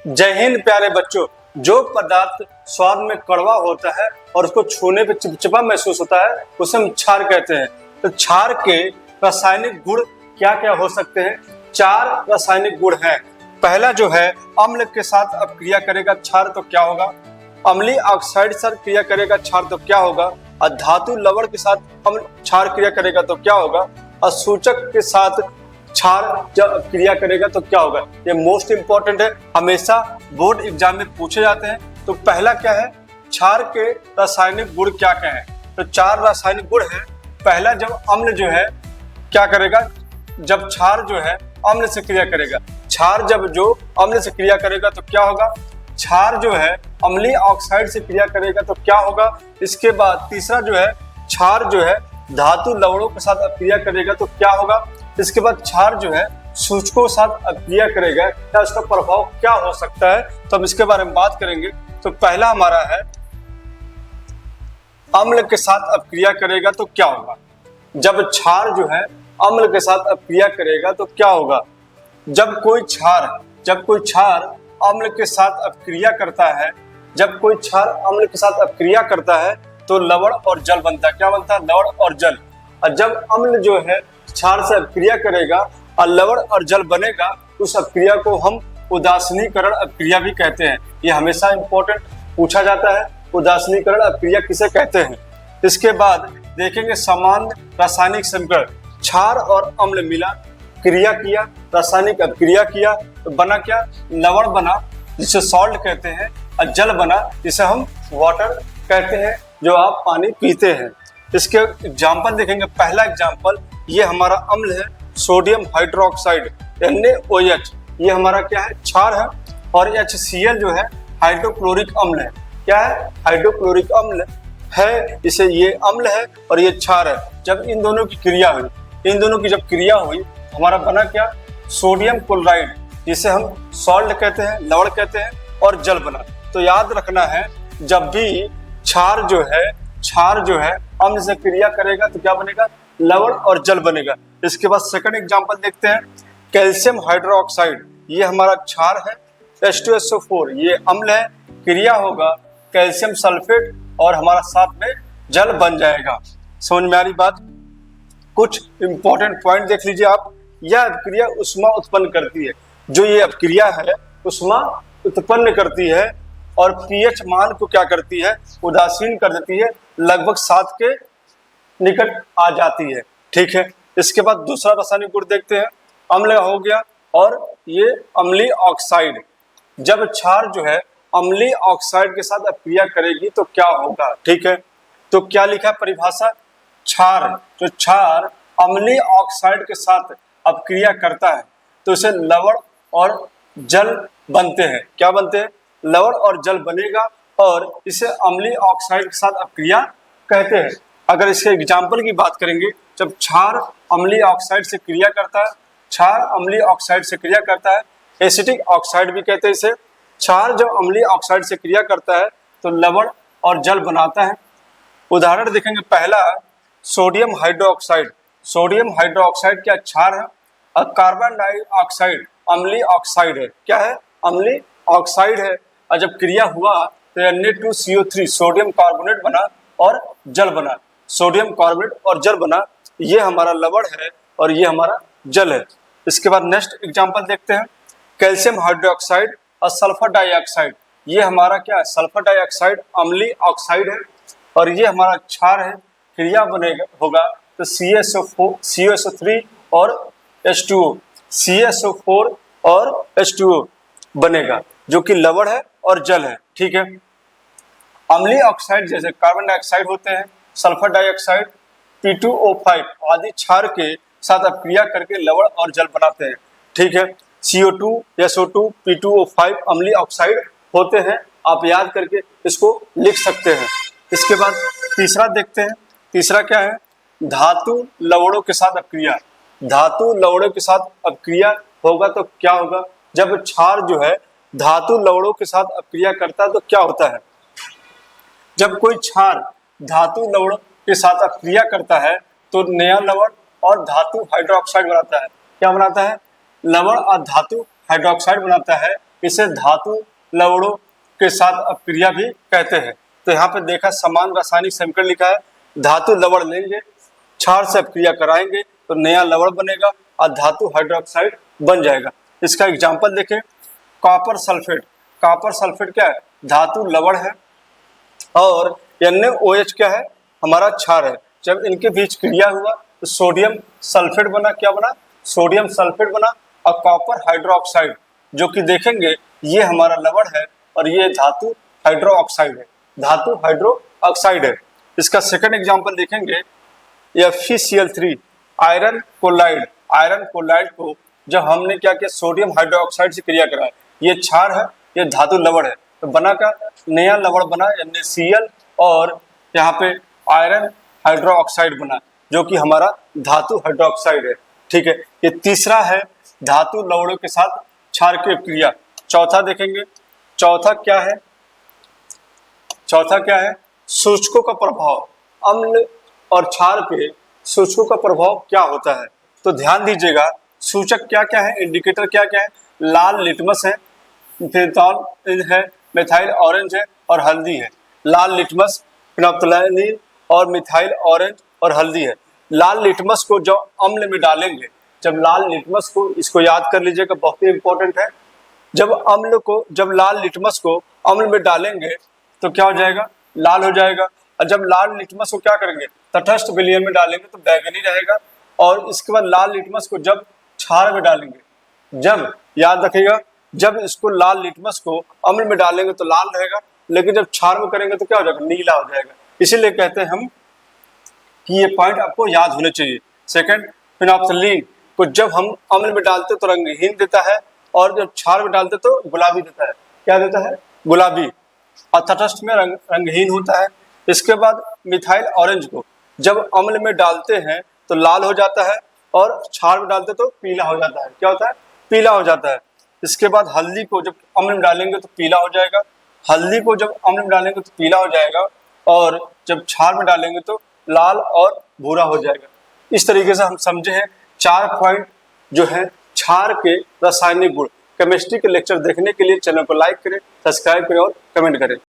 जय हिंद प्यारे बच्चों। जो पदार्थ स्वाद में कड़वा होता है और उसको छूने पे चिपचिपा महसूस होता है उसे हम क्षार कहते हैं। तो क्षार के रासायनिक गुण क्या क्या हो सकते हैं? 4 रासायनिक गुण हैं। पहला जो है, अम्ल के साथ अब क्रिया करेगा क्षार तो क्या होगा? अम्लीय ऑक्साइड से क्रिया करेगा क्षार तो क्या होगा? और धातु लवण के साथ अम्ल क्षार क्रिया करेगा तो क्या होगा? और सूचक के साथ क्षार जब क्रिया करेगा तो क्या होगा? ये मोस्ट इंपॉर्टेंट है, हमेशा बोर्ड एग्जाम में पूछे जाते हैं। तो पहला क्या है, क्षार के रासायनिक गुण क्या क्या है? तो 4 रासायनिक गुण है। पहला, जब अम्ल जो है क्या करेगा, जब क्षार जो है अम्ल से क्रिया करेगा, क्षार जब जो अम्ल से क्रिया करेगा तो क्या होगा? क्षार जो है अम्लीय ऑक्साइड से क्रिया करेगा तो क्या होगा? इसके बाद तीसरा जो है, क्षार जो है धातु लवणों के साथ क्रिया करेगा तो क्या होगा? इसके बाद क्षार जो है सूचकों के साथ क्रिया करेगा, क्या उसका प्रभाव क्या हो सकता है? तो हम इसके बारे में बात करेंगे। तो पहला हमारा है, अम्ल के साथ अपक्रिया करेगा तो क्या होगा? जब क्षार जो है अम्ल के साथ अपक्रिया करेगा तो क्या होगा? जब कोई क्षार अम्ल के साथ अपक्रिया करता है, जब कोई क्षार अम्ल के साथ अपक्रिया करता है तो लवण और जल बनता है। क्या बनता है? लवण और जल। और जब अम्ल जो है क्षार से अपक्रिया करेगा और लवण और जल बनेगा, उस अपक्रिया को हम उदासीनीकरण अपक्रिया भी कहते हैं। ये हमेशा इंपॉर्टेंट पूछा जाता है, उदासीनीकरण अपक्रिया किसे कहते हैं। इसके बाद देखेंगे समान रासायनिक समीकरण। क्षार और अम्ल मिला, क्रिया किया, रासायनिक अपक्रिया किया तो बना क्या? लवण बना, जिसे सॉल्ट कहते हैं, और जल बना, जिसे हम वाटर कहते हैं, जो आप पानी पीते हैं। इसके एग्जाम्पल देखेंगे। पहला एग्जाम्पल, ये हमारा अम्ल है सोडियम हाइड्रोक्साइड NaOH, ये हमारा क्या है? क्षार है। और HCl जो है हाइड्रोक्लोरिक अम्ल है। क्या है? हाइड्रोक्लोरिक अम्ल है। इसे ये अम्ल है और ये क्षार है। जब इन दोनों की क्रिया हुई, इन दोनों की जब क्रिया हुई, हमारा बना क्या? सोडियम क्लोराइड, जिसे हम सॉल्ट कहते हैं, लवण कहते हैं, और जल बना। तो याद रखना है, जब भी क्षार जो है अम्ल से क्रिया करेगा तो क्या बनेगा? लवण और जल बनेगा। इसके बाद सेकंड एग्जांपल देखते हैं। कैल्शियम हाइड्रोक्साइड, ये हमारा क्षार है। H2SO4, ये अम्ल है। क्रिया होगा कैल्शियम सल्फेट और हमारा साथ में जल बन जाएगा। समझ में आ रही बात? कुछ इंपॉर्टेंट पॉइंट देख लीजिए आप। यह अपक्रिया उष्मा उत्पन्न करती है। जो ये अपक्रिया है उष्मा उत्पन्न करती है और pH मान को क्या करती है? उदासीन कर देती है, लगभग 7 के निकट आ जाती है। ठीक है। इसके बाद दूसरा रासायनिक गुण देखते हैं। अम्ल हो गया और ये अम्लीय ऑक्साइड। जब क्षार जो है अम्लीय ऑक्साइड के साथ अपक्रिया करेगी तो क्या होगा? ठीक है। तो क्या लिखा है परिभाषा? क्षार अम्लीय ऑक्साइड के साथ अपक्रिया करता है तो इसे लवण और जल बनते हैं। क्या बनते हैं? लवण और जल बनेगा और इसे अम्लीय ऑक्साइड के साथ अपक्रिया कहते हैं। अगर इसके एग्जाम्पल की बात करेंगे, जब क्षार अम्लीय ऑक्साइड से क्रिया करता है, क्षार अम्लीय ऑक्साइड से क्रिया करता है, एसिटिक ऑक्साइड भी कहते हैं इसे। क्षार जब अम्लीय ऑक्साइड से क्रिया करता है तो लवण और जल बनाता है। उदाहरण देखेंगे। पहला, सोडियम हाइड्रोक्साइड। सोडियम हाइड्रोक्साइड क्या क्षार है? और कार्बन डाइऑक्साइड अम्लीय ऑक्साइड है। क्या है? अम्लीय ऑक्साइड है। और जब क्रिया हुआ तो Na2CO3 सोडियम कार्बोनेट बना और जल बना। सोडियम कार्बोनेट और जल बना, ये हमारा लवण है और ये हमारा जल है। इसके बाद नेक्स्ट एग्जांपल देखते हैं। कैल्शियम हाइड्रोक्साइड और सल्फर डाइऑक्साइड, ये हमारा क्या है? सल्फर डाइऑक्साइड अम्लीय ऑक्साइड है और ये हमारा क्षार है। क्रिया बनेगा होगा तो CSO3 और H2O, CSO4 और H2O बनेगा, जो कि लवण है और जल है। ठीक है। अम्लीय ऑक्साइड जैसे कार्बन डाइऑक्साइड होते हैं, सल्फर डाइऑक्साइड, P2O5 आदि क्षार के साथ अपक्रिया करके लवण और जल बनाते हैं। ठीक है। CO2, SO2, P2O5 अम्लीय ऑक्साइड होते हैं। आप याद करके इसको लिख सकते हैं। इसके बाद तीसरा देखते हैं। तीसरा क्या है? धातु लवणों के साथ अपक्रिया। धातु लवणों के साथ अपक्रिया होगा तो क्या होगा? जब क्षार जो है धातु लवणों के साथ अपक्रिया करता है तो क्या होता है? जब कोई क्षार धातु लवण के साथ अपक्रिया करता है तो नया लवण और धातु हाइड्रोक्साइड बनाता है। क्या बनाता है? लवण और धातु हाइड्रोक्साइड बनाता है। इसे धातु लवणों के साथ अपक्रिया भी कहते हैं। तो यहाँ पे देखा समान रासायनिक समीकरण लिखा है, धातु लवण लेंगे, क्षार से अपक्रिया कराएंगे तो नया लवण बनेगा और धातु हाइड्रोक्साइड बन जाएगा। इसका एग्जाम्पल देखें, कॉपर सल्फेट। कॉपर सल्फेट क्या है? धातु लवण है और NaOH क्या है? हमारा क्षार है। जब इनके बीच क्रिया हुआ तो सोडियम सल्फेट बना। क्या बना? सोडियम सल्फेट बना और कॉपर हाइड्रोक्साइड, जो कि देखेंगे ये हमारा लवण है और ये धातु हाइड्रोक्साइड है, धातु हाइड्रोक्साइड है। इसका सेकंड एग्जांपल देखेंगे, FeCl3 iron chloride. Iron chloride को जब हमने क्या किया, सोडियम हाइड्रोक्साइड से क्रिया कराया, ये क्षार है, ये धातु लवण है, तो बना का नया लवण बना NaCl और यहाँ पे आयरन हाइड्रोक्साइड बना, जो कि हमारा धातु हाइड्रोक्साइड है। ठीक है, ये तीसरा है धातु लवणों के साथ क्षार की क्रिया। चौथा देखेंगे, चौथा क्या है? चौथा क्या है? सूचकों का प्रभाव। अम्ल और क्षार पे सूचकों का प्रभाव क्या होता है? तो ध्यान दीजिएगा, सूचक क्या क्या है, इंडिकेटर क्या क्या है? लाल लिटमस है, फिनोल है, मिथाइल ऑरेंज है और हल्दी है। लाल लिटमस, फिनोल्फथालीन और मिथाइल ऑरेंज और हल्दी है। लाल लिटमस को जब अम्ल में डालेंगे, जब लाल लिटमस को, इसको याद कर लीजिएगा, बहुत ही इंपॉर्टेंट है, जब लाल लिटमस को अम्ल में डालेंगे तो क्या हो जाएगा? लाल हो जाएगा। और जब लाल लिटमस को क्या करेंगे? तटस्थ विलयन में डालेंगे तो बैगनी रहेगा। और इसके बाद लाल लिटमस को जब क्षार में डालेंगे, जब याद रखिएगा, जब इसको लाल लिटमस को अम्ल में डालेंगे तो लाल रहेगा, लेकिन जब क्षार में करेंगे तो क्या हो जाएगा? नीला हो जाएगा। इसीलिए कहते हैं हम कि ये पॉइंट आपको याद होने चाहिए। सेकंड, फिनोल्फथालीन को जब हम अम्ल में डालते तो रंगहीन देता है और जब क्षार में डालते तो गुलाबी देता है। क्या देता है? गुलाबी। और तटस्थ में रंगहीन होता है। इसके बाद मिथाइल ऑरेंज को जब अम्ल में डालते हैं तो लाल हो जाता है और क्षार में डालते तो पीला हो जाता है। क्या होता है? पीला हो जाता है। इसके बाद हल्दी को जब अम्ल में डालेंगे तो पीला हो जाएगा। हल्दी को जब अम्ल में डालेंगे तो पीला हो जाएगा और जब क्षार में डालेंगे तो लाल और भूरा हो जाएगा। इस तरीके से हम समझे हैं 4 पॉइंट जो है क्षार के रासायनिक गुण। केमिस्ट्री के लेक्चर देखने के लिए चैनल को लाइक करें, सब्सक्राइब करें और कमेंट करें।